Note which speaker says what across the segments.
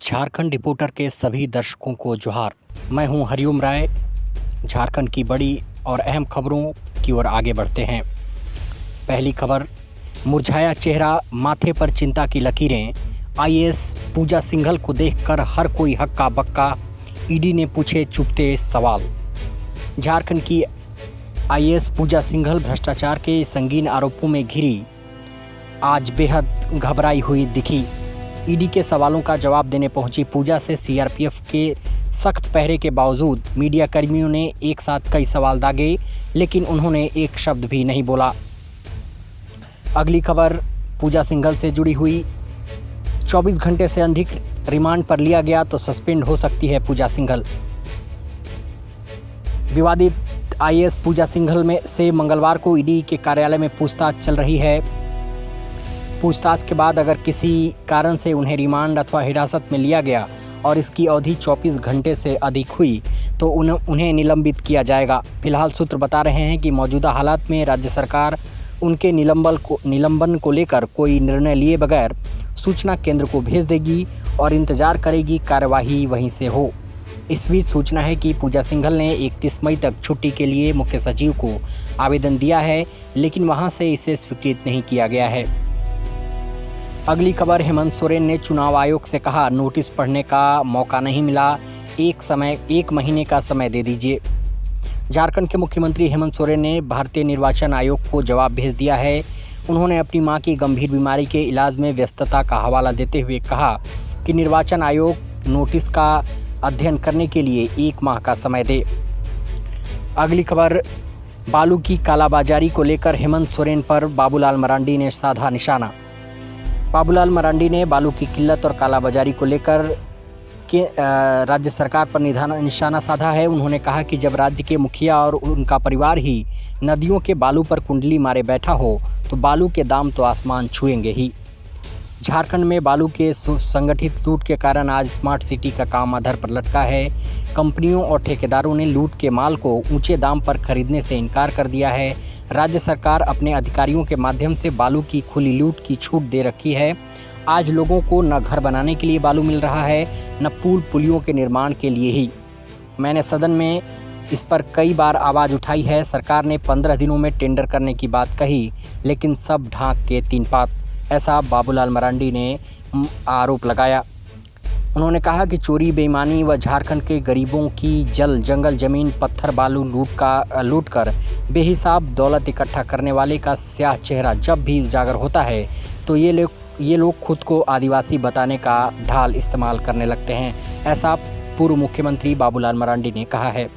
Speaker 1: Jharkhand reporter के सभी दर्शकों को जोहार। मैं हूं हरिओम राय। झारखंड की बड़ी और अहम खबरों की ओर आगे बढ़ते हैं। पहली खबर, मुरझाया चेहरा, माथे पर चिंता की लकीरें। आईएएस पूजा सिंघल को देखकर हर कोई हक्का बक्का, ईडी ने पूछे चुभते सवाल। झारखंड की आईएएस पूजा सिंघल भ्रष्टाचार के संगीन आरोपों में घिरी आज बेहद घबराई हुई दिखी। ईडी के सवालों का जवाब देने पहुंची पूजा से सीआरपीएफ के सख्त पहरे के बावजूद मीडिया कर्मियों ने एक साथ कई सवाल दागे, लेकिन उन्होंने एक शब्द भी नहीं बोला। अगली खबर पूजा सिंघल से जुड़ी हुई। 24 घंटे से अधिक रिमांड पर लिया गया तो सस्पेंड हो सकती है पूजा सिंघल। विवादित आईएएस पूजा सिंघल से मंगलवार को ईडी के कार्यालय में पूछताछ चल रही है। पूछताछ के बाद अगर किसी कारण से उन्हें रिमांड अथवा हिरासत में लिया गया और इसकी अवधि 24 घंटे से अधिक हुई तो उन्हें निलंबित किया जाएगा। फिलहाल सूत्र बता रहे हैं कि मौजूदा हालात में राज्य सरकार उनके निलंबन को लेकर कोई निर्णय लिए बगैर सूचना केंद्र को भेज देगी और इंतजार करेगी कार्यवाही वहीं से हो। इस बीच सूचना है कि पूजा सिंघल ने 31 मई तक छुट्टी के लिए मुख्य सचिव को आवेदन दिया है, लेकिन वहां से इसे स्वीकृत नहीं किया गया है। अगली खबर, हेमंत सोरेन ने चुनाव आयोग से कहा नोटिस पढ़ने का मौका नहीं मिला, एक महीने का समय दे दीजिए। झारखंड के मुख्यमंत्री हेमंत सोरेन ने भारतीय निर्वाचन आयोग को जवाब भेज दिया है। उन्होंने अपनी मां की गंभीर बीमारी के इलाज में व्यस्तता का हवाला देते हुए कहा कि निर्वाचन आयोग नोटिस का अध्ययन करने के लिए 1 माह का समय दे। अगली खबर, बालू की कालाबाजारी को लेकर हेमंत सोरेन पर बाबूलाल मरांडी ने साधा निशाना। बाबूलाल मरांडी ने बालू की किल्लत और कालाबाजारी को लेकर राज्य सरकार पर निशाना साधा है। उन्होंने कहा कि जब राज्य के मुखिया और उनका परिवार ही नदियों के बालू पर कुंडली मारे बैठा हो तो बालू के दाम तो आसमान छुएंगे ही। झारखंड में बालू के संगठित लूट के कारण आज स्मार्ट सिटी का काम अधर पर लटका है। कंपनियों और ठेकेदारों ने लूट के माल को ऊंचे दाम पर खरीदने से इनकार कर दिया है। राज्य सरकार अपने अधिकारियों के माध्यम से बालू की खुली लूट की छूट दे रखी है। आज लोगों को न घर बनाने के लिए बालू मिल रहा है, न पुल पुलियों के निर्माण के लिए ही। मैंने सदन में इस पर कई बार आवाज़ उठाई है। सरकार ने 15 दिनों में टेंडर करने की बात कही, लेकिन सब ढांक के तीन पात, ऐसा बाबूलाल मरांडी ने आरोप लगाया। उन्होंने कहा कि चोरी, बेईमानी व झारखंड के गरीबों की जंगल जमीन पत्थर बालू लूट कर बेहिसाब दौलत इकट्ठा करने वाले का स्याह चेहरा जब भी उजागर होता है तो ये लोग खुद को आदिवासी बताने का ढाल इस्तेमाल करने लगते हैं, ऐसा पूर्व मुख्यमंत्री बाबूलाल मरांडी ने कहा है।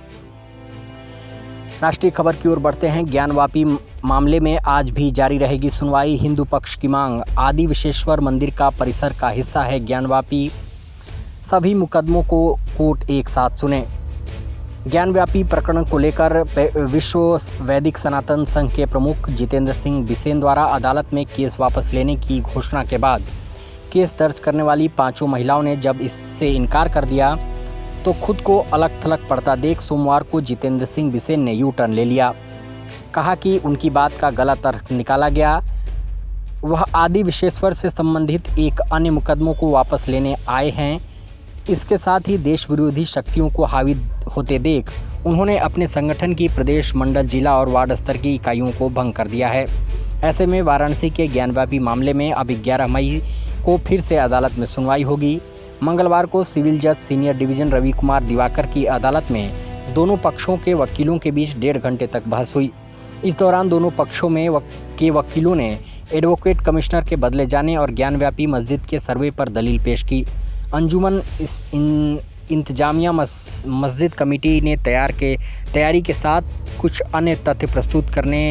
Speaker 1: राष्ट्रीय खबर की ओर बढ़ते हैं। ज्ञानवापी मामले में आज भी जारी रहेगी सुनवाई। हिंदू पक्ष की मांग, आदि विश्वेश्वर मंदिर का परिसर का हिस्सा है ज्ञानवापी, सभी मुकदमों को कोर्ट एक साथ सुने। ज्ञानव्यापी प्रकरण को लेकर विश्व वैदिक सनातन संघ के प्रमुख जितेंद्र सिंह बिसेन द्वारा अदालत में केस वापस लेने की घोषणा के बाद केस दर्ज करने वाली 5 महिलाओं ने जब इससे इनकार कर दिया तो खुद को अलग थलग पड़ता देख सोमवार को जितेंद्र सिंह बिसेन ने यू टर्न ले लिया। कहा कि उनकी बात का गलत अर्थ निकाला गया। वह आदि विश्वेश्वर से संबंधित एक अन्य मुकदमों को वापस लेने आए हैं। इसके साथ ही देश विरोधी शक्तियों को हावी होते देख उन्होंने अपने संगठन की प्रदेश, मंडल, जिला और वार्ड स्तर की इकाइयों को भंग कर दिया है। ऐसे में वाराणसी के ज्ञानव्यापी मामले में अब 11 मई को फिर से अदालत में सुनवाई होगी। मंगलवार को सिविल जज सीनियर डिवीजन रवि कुमार दिवाकर की अदालत में दोनों पक्षों के वकीलों के बीच 1.5 घंटे तक बहस हुई। इस दौरान दोनों पक्षों के वकीलों ने एडवोकेट कमिश्नर के बदले जाने और ज्ञानव्यापी मस्जिद के सर्वे पर दलील पेश की। अंजुमन इंतजामिया मस्जिद कमेटी ने तैयारी के साथ कुछ अन्य तथ्य प्रस्तुत करने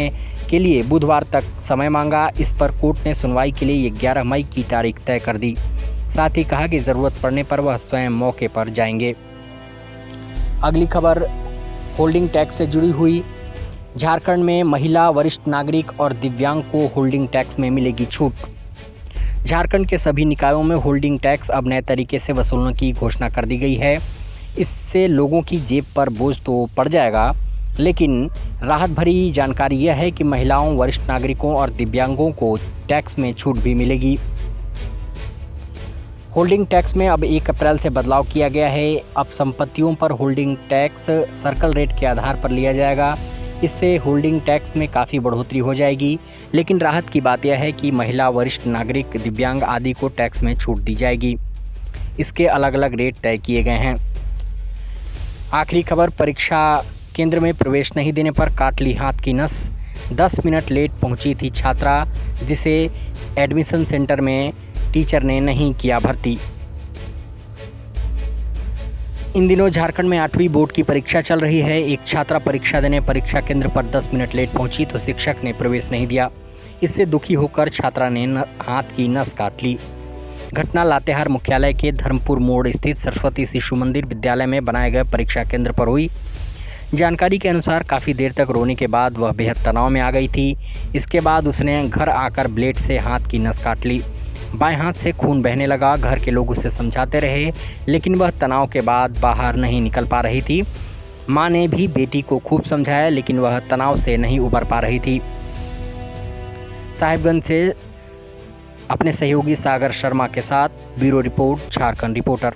Speaker 1: के लिए बुधवार तक समय मांगा। इस पर कोर्ट ने सुनवाई के लिए 11 मई की तारीख तय कर दी। साथ ही कहा कि ज़रूरत पड़ने पर वह स्वयं मौके पर जाएंगे। अगली खबर, होल्डिंग टैक्स से जुड़ी हुई। झारखंड में महिला, वरिष्ठ नागरिक और दिव्यांग को होल्डिंग टैक्स में मिलेगी छूट। झारखंड के सभी निकायों में होल्डिंग टैक्स अब नए तरीके से वसूलने की घोषणा कर दी गई है। इससे लोगों की जेब पर बोझ तो पड़ जाएगा, लेकिन राहत भरी जानकारी यह है कि महिलाओं, वरिष्ठ नागरिकों और दिव्यांगों को टैक्स में छूट भी मिलेगी। होल्डिंग टैक्स में अब 1 अप्रैल से बदलाव किया गया है। अब संपत्तियों पर होल्डिंग टैक्स सर्कल रेट के आधार पर लिया जाएगा। इससे होल्डिंग टैक्स में काफ़ी बढ़ोतरी हो जाएगी। लेकिन राहत की बात यह है कि महिला, वरिष्ठ नागरिक, दिव्यांग आदि को टैक्स में छूट दी जाएगी। इसके अलग अलग रेट तय किए गए हैं। आखिरी खबर, परीक्षा केंद्र में प्रवेश नहीं देने पर काट ली हाथ की नस। 10 मिनट लेट पहुंची थी छात्रा, जिसे एडमिशन सेंटर में टीचर ने नहीं किया भर्ती। इन दिनों झारखंड में 8वीं बोर्ड की परीक्षा चल रही है। एक छात्रा परीक्षा देने परीक्षा केंद्र पर 10 मिनट लेट पहुंची तो शिक्षक ने प्रवेश नहीं दिया। इससे दुखी होकर छात्रा ने हाथ की नस काट ली। घटना लातेहार मुख्यालय के धर्मपुर मोड़ स्थित सरस्वती शिशु मंदिर विद्यालय में बनाए गए परीक्षा केंद्र पर हुई। जानकारी के अनुसार काफ़ी देर तक रोने के बाद वह बेहद तनाव में आ गई थी। इसके बाद उसने घर आकर ब्लेड से हाथ की नस काट ली। बाएं हाथ से खून बहने लगा। घर के लोग उसे समझाते रहे, लेकिन वह तनाव के बाद बाहर नहीं निकल पा रही थी। मां ने भी बेटी को खूब समझाया, लेकिन वह तनाव से नहीं उबर पा रही थी। साहिबगंज से अपने सहयोगी सागर शर्मा के साथ ब्यूरो रिपोर्ट, झारखंड रिपोर्टर।